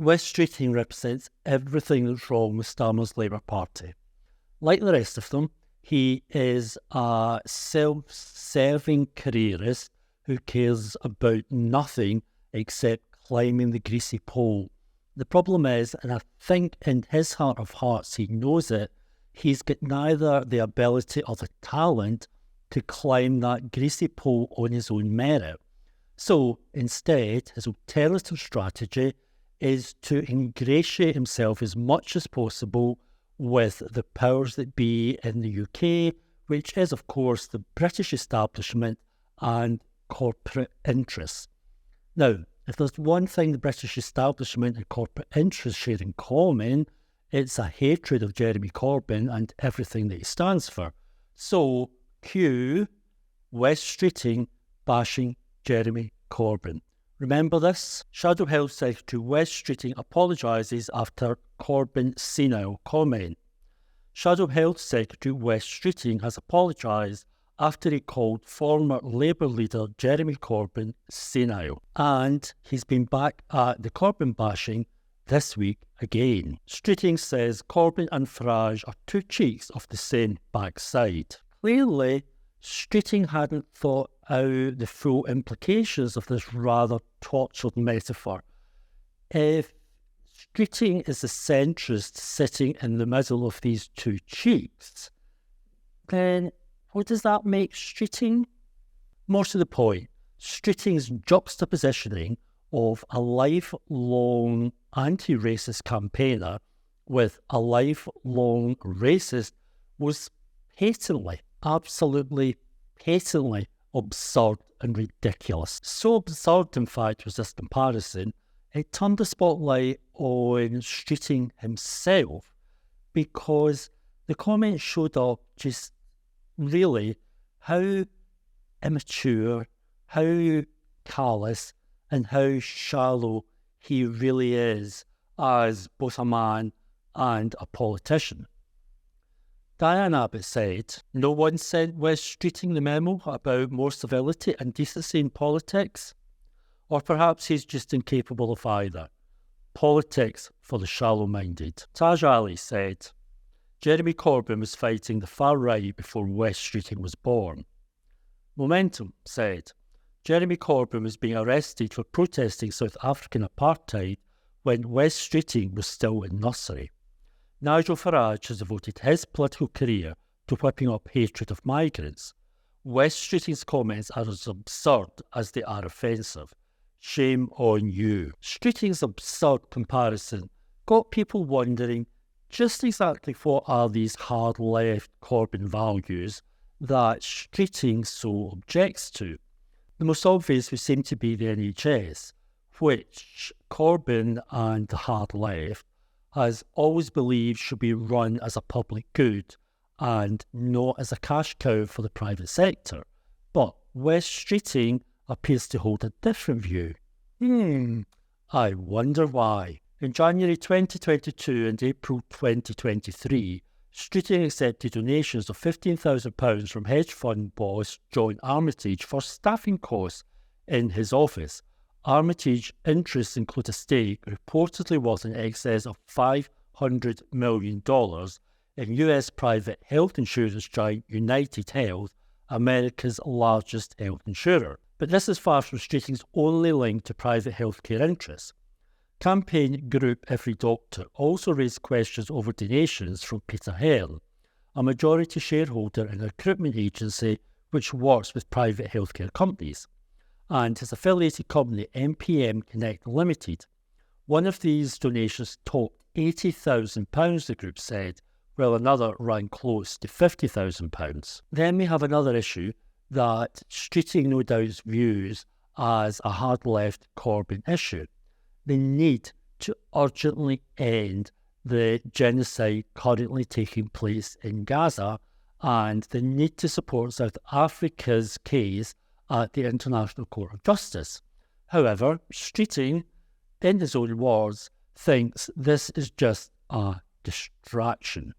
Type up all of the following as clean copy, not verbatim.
Wes Streeting represents everything that's wrong with Starmer's Labour Party. Like the rest of them, he is a self-serving careerist who cares about nothing except climbing the greasy pole. The problem is, and I think in his heart of hearts he knows it, he's got neither the ability or the talent to climb that greasy pole on his own merit. So instead, his alternative strategy is to ingratiate himself as much as possible with the powers that be in the UK, which is, of course, the British establishment and corporate interests. Now, if there's one thing the British establishment and corporate interests share in common, it's a hatred of Jeremy Corbyn and everything that he stands for. So, cue Wes Streeting bashing Jeremy Corbyn. Remember this? Shadow Health Secretary Wes Streeting apologises after Corbyn senile comment. Shadow Health Secretary Wes Streeting has apologised after he called former Labour leader Jeremy Corbyn senile. And he's been back at the Corbyn bashing this week again. Streeting says Corbyn and Farage are two cheeks of the same backside. Clearly, Streeting hadn't thought out the full implications of this rather tortured metaphor. If Streeting is the centrist sitting in the middle of these two cheeks, then what does that make Streeting? More to the point, Streeting's juxtapositioning of a lifelong anti-racist campaigner with a lifelong racist was absolutely patently absurd and ridiculous. So absurd, in fact, was this comparison, it turned the spotlight on Streeting himself, because the comment showed up just really how immature, how callous, and how shallow he really is as both a man and a politician. Diane Abbott said, "No one sent Wes Streeting the memo about more civility and decency in politics." Or perhaps he's just incapable of either. Politics for the shallow-minded. Taj Ali said, Jeremy Corbyn was fighting the far right before Wes Streeting was born. Momentum said, Jeremy Corbyn was being arrested for protesting South African apartheid when Wes Streeting was still in nursery. Nigel Farage has devoted his political career to whipping up hatred of migrants. Wes Streeting's comments are as absurd as they are offensive. Shame on you. Streeting's absurd comparison got people wondering just exactly what are these hard left Corbyn values that Streeting so objects to. The most obvious would seem to be the NHS, which Corbyn and the hard left has always believed should be run as a public good and not as a cash cow for the private sector. But Wes Streeting appears to hold a different view. I wonder why. In January 2022 and April 2023, Streeting accepted donations of £15,000 from hedge fund boss John Armitage for staffing costs in his office. Armitage's interests include a stake reportedly worth in excess of $500 million in US private health insurance giant United Health, America's largest health insurer. But this is far from Streeting's only link to private healthcare interests. Campaign group Every Doctor also raised questions over donations from Peter Hearn, a majority shareholder in a recruitment agency which works with private healthcare companies, and his affiliated company MPM Connect Limited. One of these donations topped £80,000, the group said, while another ran close to £50,000. Then we have another issue that Streeting no doubt views as a hard-left Corbyn issue: the need to urgently end the genocide currently taking place in Gaza and the need to support South Africa's case at the International Court of Justice. However, Streeting, in his own words, thinks this is just a distraction.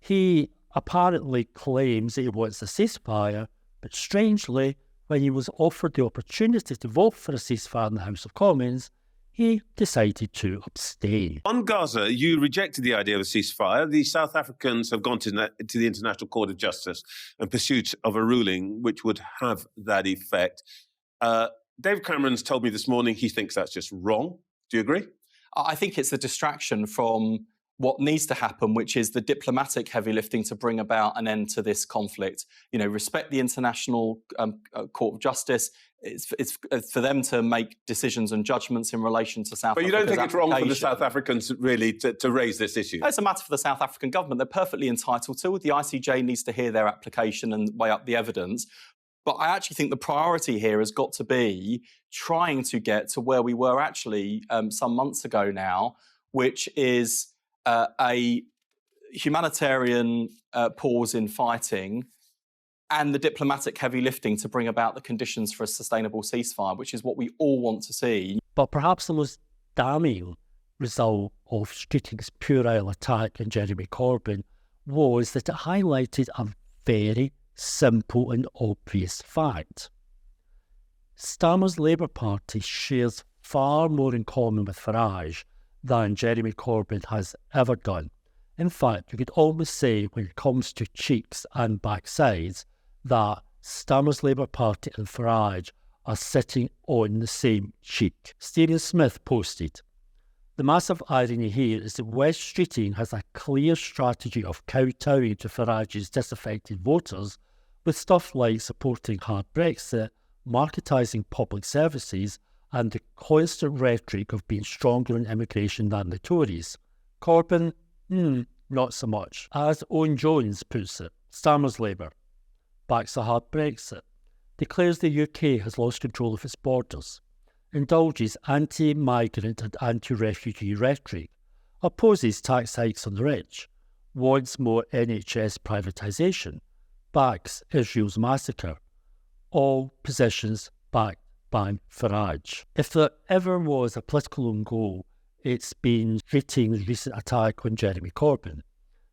He apparently claims that he wants a ceasefire, but strangely, when he was offered the opportunity to vote for a ceasefire in the House of Commons, he decided to abstain. On Gaza, you rejected the idea of a ceasefire. The South Africans have gone to the International Court of Justice in pursuit of a ruling which would have that effect. Dave Cameron's told me this morning he thinks that's just wrong. Do you agree? I think it's a distraction from what needs to happen, which is the diplomatic heavy lifting to bring about an end to this conflict. You know, respect the International Court of Justice. It's for them to make decisions and judgments in relation to South Africa. But you don't think it's wrong for the South Africans really to raise this issue? It's a matter for the South African government. They're perfectly entitled to. The ICJ needs to hear their application and weigh up the evidence. But I actually think the priority here has got to be trying to get to where we were actually some months ago now, which is a humanitarian pause in fighting and the diplomatic heavy lifting to bring about the conditions for a sustainable ceasefire, which is what we all want to see. But perhaps the most damning result of Streeting's puerile attack on Jeremy Corbyn was that it highlighted a very simple and obvious fact. Starmer's Labour Party shares far more in common with Farage than Jeremy Corbyn has ever done. In fact, you could almost say when it comes to cheeks and backsides that Starmer's Labour Party and Farage are sitting on the same cheek. Stephen Smith posted, "The massive irony here is that Wes Streeting has a clear strategy of kowtowing to Farage's disaffected voters with stuff like supporting hard Brexit, marketising public services, and the constant rhetoric of being stronger on immigration than the Tories. Corbyn, not so much. As Owen Jones puts it, Starmer's Labour backs a hard Brexit, declares the UK has lost control of its borders, indulges anti-migrant and anti-refugee rhetoric, opposes tax hikes on the rich, wants more NHS privatisation, backs Israel's massacre, all positions backed by Farage. If there ever was a political own goal, it's been Streeting's recent attack on Jeremy Corbyn.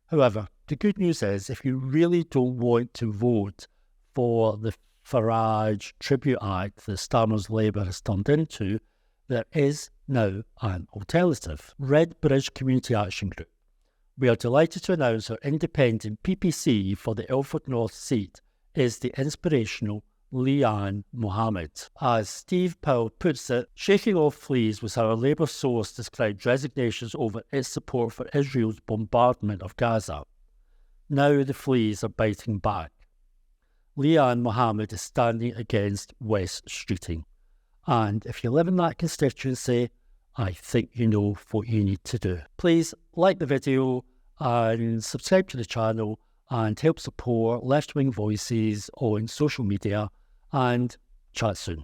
However, the good news is if you really don't want to vote for the Farage Tribute Act that Starmer's Labour has turned into, there is now an alternative. Red Bridge Community Action Group. We are delighted to announce our independent PPC for the Ilford North seat is the inspirational Leanne Mohammed. As Steve Powell puts it, shaking off fleas was how a Labour source described resignations over its support for Israel's bombardment of Gaza. Now the fleas are biting back. Leanne Mohammed is standing against Wes Streeting. And if you live in that constituency, I think you know what you need to do. Please like the video and subscribe to the channel and help support left-wing voices on social media, and chat soon.